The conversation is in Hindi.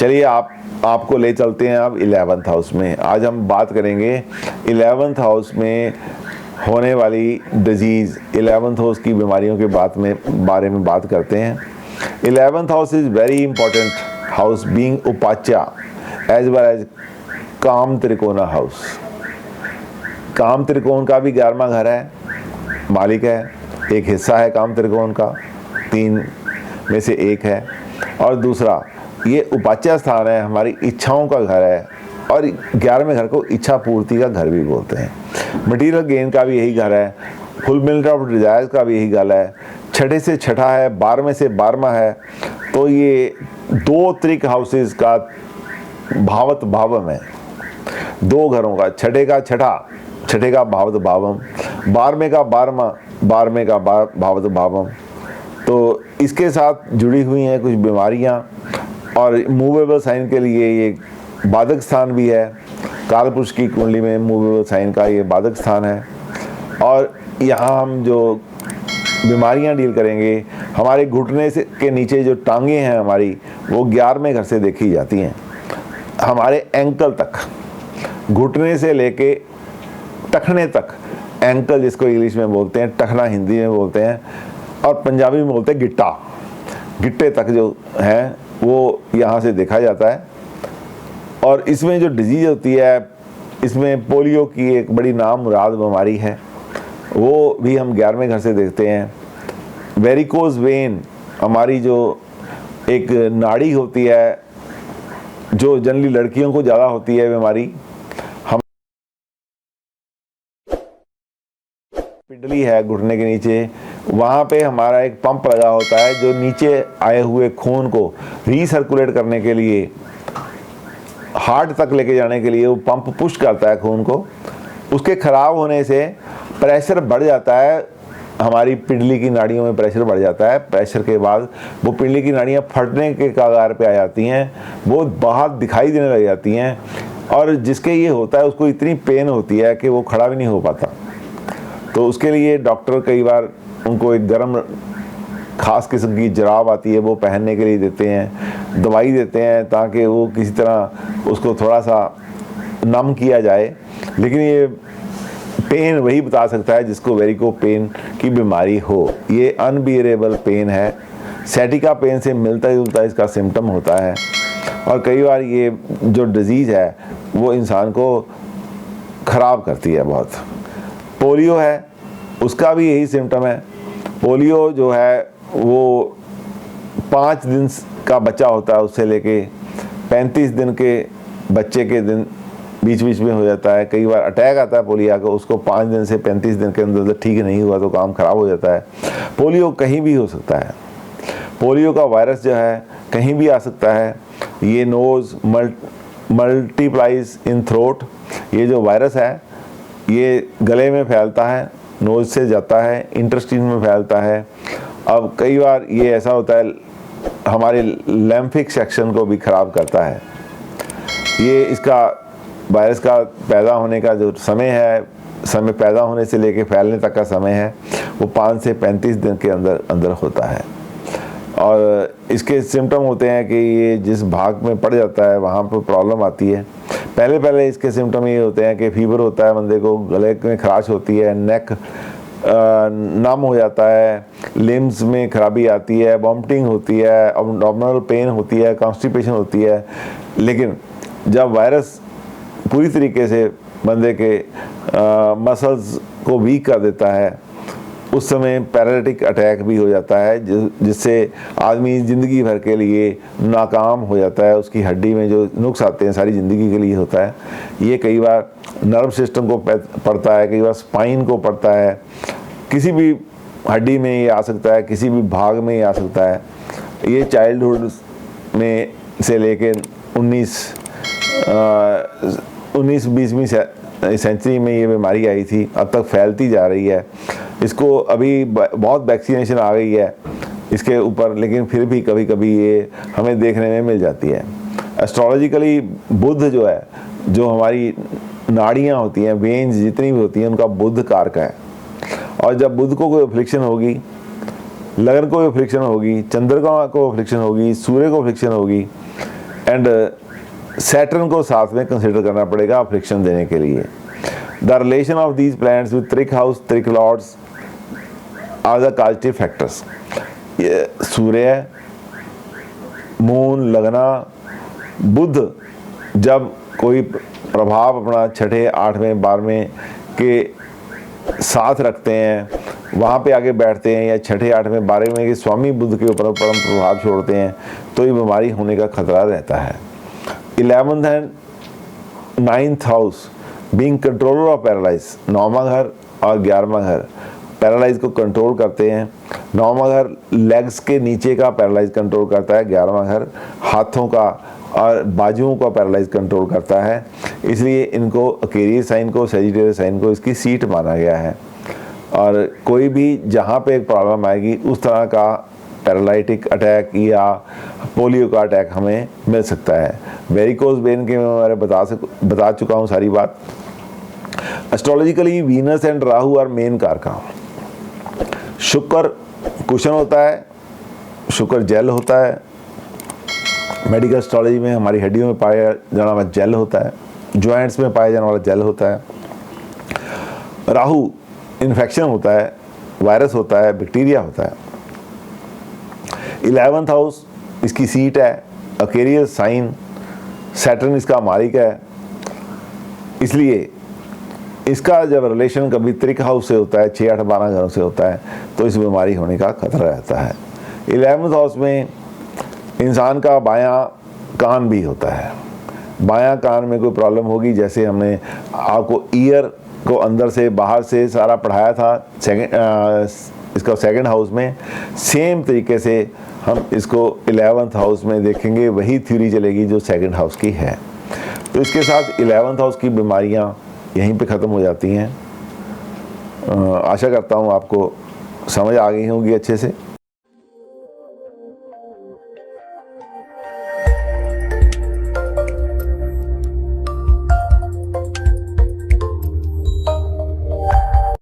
चलिए आपको ले चलते हैं अब 11th हाउस में। आज हम बात करेंगे 11th हाउस में होने वाली डिजीज़, 11th हाउस की बीमारियों के बारे में बात करते हैं। 11th house is very important house being उपाच्या एज वेल एज काम त्रिकोणा हाउस। काम त्रिकोण का भी 11वां घर है, मालिक है, एक हिस्सा है काम त्रिकोण का, 3 में से एक है। और दूसरा ये उपाच्या स्थान है, हमारी इच्छाओं का घर है, और 11वें घर को इच्छा पूर्ति का घर भी बोलते हैं। मटीरियल गेन का भी यही घर है, फुलफिलमेंट ऑफ डिजायर्स का भी यही घर है। छठे से छठा है, 12वें से 12वां है। तो ये 2 त्रिक हाउसेस का भावत भावम है, 2 घरों का, छठे का छठा, छठे का भावत भावम, 12वें का 12वां, 12वें का भावत भावम। तो इसके साथ जुड़ी हुई हैं कुछ बीमारियां, और मूवेबल साइन के लिए ये बाधक स्थान भी है। कालपुरुष की कुंडली में मूवेबल साइन का ये बाधक स्थान है। और यहाँ हम जो बीमारियां डील करेंगे, हमारे घुटने से के नीचे जो टांगे हैं हमारी, वो 11वें घर से देखी जाती हैं। हमारे एंकल तक, घुटने से लेके टखने तक, एंकल जिसको इंग्लिश में बोलते हैं, टखना हिंदी में बोलते हैं, और पंजाबी में बोलते हैं गिट्टा, गिट्टे तक जो है वो यहाँ से देखा जाता है। और इसमें जो डिजीज़ होती है, इसमें पोलियो की एक बड़ी नाम मुराद बीमारी है, वो भी हम 11वें घर से देखते हैं। वेरिकोज वेन, हमारी जो एक नाड़ी होती है, जो जनरली लड़कियों को ज़्यादा होती है बीमारी, हम पिंडली है घुटने के नीचे, वहाँ पे हमारा एक पंप लगा होता है जो नीचे आए हुए खून को रीसर्कुलेट करने के लिए, हार्ट तक लेके जाने के लिए वो पंप पुश करता है खून को। उसके ख़राब होने से प्रेशर बढ़ जाता है, हमारी पिंडली की नाड़ियों में प्रेशर बढ़ जाता है। प्रेशर के बाद वो पिंडली की नाड़ियाँ फटने के कगार पे आ जाती हैं, वो बाहर दिखाई देने लग जाती हैं, और जिसके ये होता है उसको इतनी पेन होती है कि वो खड़ा भी नहीं हो पाता। तो उसके लिए डॉक्टर कई बार उनको एक गर्म खास किस्म की जुराब आती है, वो पहनने के लिए देते हैं, दवाई देते हैं ताकि वो किसी तरह उसको थोड़ा सा नम किया जाए। लेकिन ये पेन वही बता सकता है जिसको वेरिको पेन की बीमारी हो। ये अनबियरेबल पेन है, सैटिका पेन से मिलता जुलता इसका सिम्टम होता है। और कई बार ये जो डिजीज़ है वो इंसान को ख़राब करती है बहुत। पोलियो है, उसका भी यही सिम्टम है। पोलियो जो है वो 5 दिन का बच्चा होता है, उससे लेके 35 दिन के बच्चे के दिन बीच बीच में हो जाता है। कई बार अटैक आता है पोलियो को, उसको 5 दिन से 35 दिन के अंदर ठीक नहीं हुआ तो काम खराब हो जाता है। पोलियो कहीं भी हो सकता है, पोलियो का वायरस जो है कहीं भी आ सकता है। ये नोज़ मल्टीप्लाइज इन थ्रोट, ये जो वायरस है ये गले में फैलता है, नोज से जाता है, इंटेस्टाइन में फैलता है। अब कई बार ये ऐसा होता है हमारे लैम्फिक सेक्शन को भी ख़राब करता है। ये इसका वायरस का पैदा होने का जो समय है, समय पैदा होने से लेके फैलने तक का समय है, वो 5 से 35 दिन के अंदर होता है। और इसके सिम्टम होते हैं कि ये जिस भाग में पड़ जाता है वहाँ पर प्रॉब्लम आती है। पहले इसके सिम्टम ये होते हैं कि फीवर होता है बंदे को, गले में खराश होती है, नेक नम हो जाता है, लिम्स में खराबी आती है, वॉमिटिंग होती है, एब्डोमिनल पेन होती है, कॉन्स्टिपेशन होती है। लेकिन जब वायरस पूरी तरीके से बंदे के मसल्स को वीक कर देता है, उस समय पैरालिटिक अटैक भी हो जाता है, जिससे आदमी ज़िंदगी भर के लिए नाकाम हो जाता है। उसकी हड्डी में जो नुक्स आते हैं सारी ज़िंदगी के लिए होता है। ये कई बार नर्व सिस्टम को पड़ता है, कई बार स्पाइन को पड़ता है, किसी भी हड्डी में ये आ सकता है, किसी भी भाग में ये आ सकता है। ये चाइल्डहुड में से लेके 19-20वीं सेंचुरी में ये बीमारी आई थी, अब तक फैलती जा रही है। इसको अभी बहुत वैक्सीनेशन आ गई है इसके ऊपर, लेकिन फिर भी कभी कभी ये हमें देखने में मिल जाती है। एस्ट्रोलॉजिकली बुध जो है, जो हमारी नाड़ियाँ होती हैं, वेन्स जितनी भी होती हैं, उनका बुध कारक है। और जब बुध को कोई अफ्लिक्शन होगी, लगन को अफ्लिक्शन होगी, चंद्रमा को अफ्लिक्शन होगी, सूर्य को अफ्लिक्शन होगी, एंड सैटर्न को साथ में कंसिडर करना पड़ेगा फ्रिक्शन देने के लिए। The relation of these planets with trik house, trik lords are the causative factors. ये सूर्य, मून लगना, बुध जब कोई प्रभाव अपना छठे, आठवें, 12वें के साथ रखते हैं, वहाँ पे आगे बैठते हैं, या छठे, आठवें, 12वें के स्वामी बुध के ऊपर परम प्रभाव छोड़ते हैं, तो ये बीमारी होने का खतरा रहता है। 11th and 9th house being controller of paralyse, 9वां घर और 11वां घर पैरालाइज को कंट्रोल करते हैं। 9वां घर लेग्स के नीचे का पैरालाइज कंट्रोल करता है, 11वां घर हाथों का और बाजुओं का पैरालाइज कंट्रोल करता है। इसलिए इनको अकेरियस साइन को, सजिटेरियस साइन को इसकी सीट माना गया है। और कोई भी जहाँ पे एक प्रॉब्लम आएगी उस तरह का पैरालाइटिक अटैक या पोलियो का अटैक हमें मिल सकता है। वेरिकोज वेन के मैं बता चुका हूँ सारी बात। Astrologically Venus and Rahu are main karaka. शुक्र कुशन होता है, शुक्र जेल होता है। मेडिकल एस्ट्रोलॉजी में हमारी हड्डियों में पाया जाने वाला जेल होता है, जॉइंट्स में पाया जाने वाला जेल होता है। राहु इन्फेक्शन होता है, वायरस होता है, बैक्टीरिया होता है। 11th हाउस इसकी सीट है, अकेरियस साइन, सैटर्न इसका मालिक है। इसलिए इसका जब रिलेशन कभी त्रिक हाउस से होता है, 6, 8, 12 घरों से होता है, तो इस बीमारी होने का खतरा रहता है। 11th हाउस में इंसान का बायां कान भी होता है। बायां कान में कोई प्रॉब्लम होगी, जैसे हमने आपको ईयर को अंदर से बाहर से सारा पढ़ाया था इसका 2nd हाउस में, सेम तरीके से हम इसको 11th हाउस में देखेंगे, वही थ्योरी चलेगी जो 2nd हाउस की है। तो इसके साथ 11th हाउस की बीमारियां यहीं पे ख़त्म हो जाती हैं। आशा करता हूँ आपको समझ आ गई होंगी अच्छे से।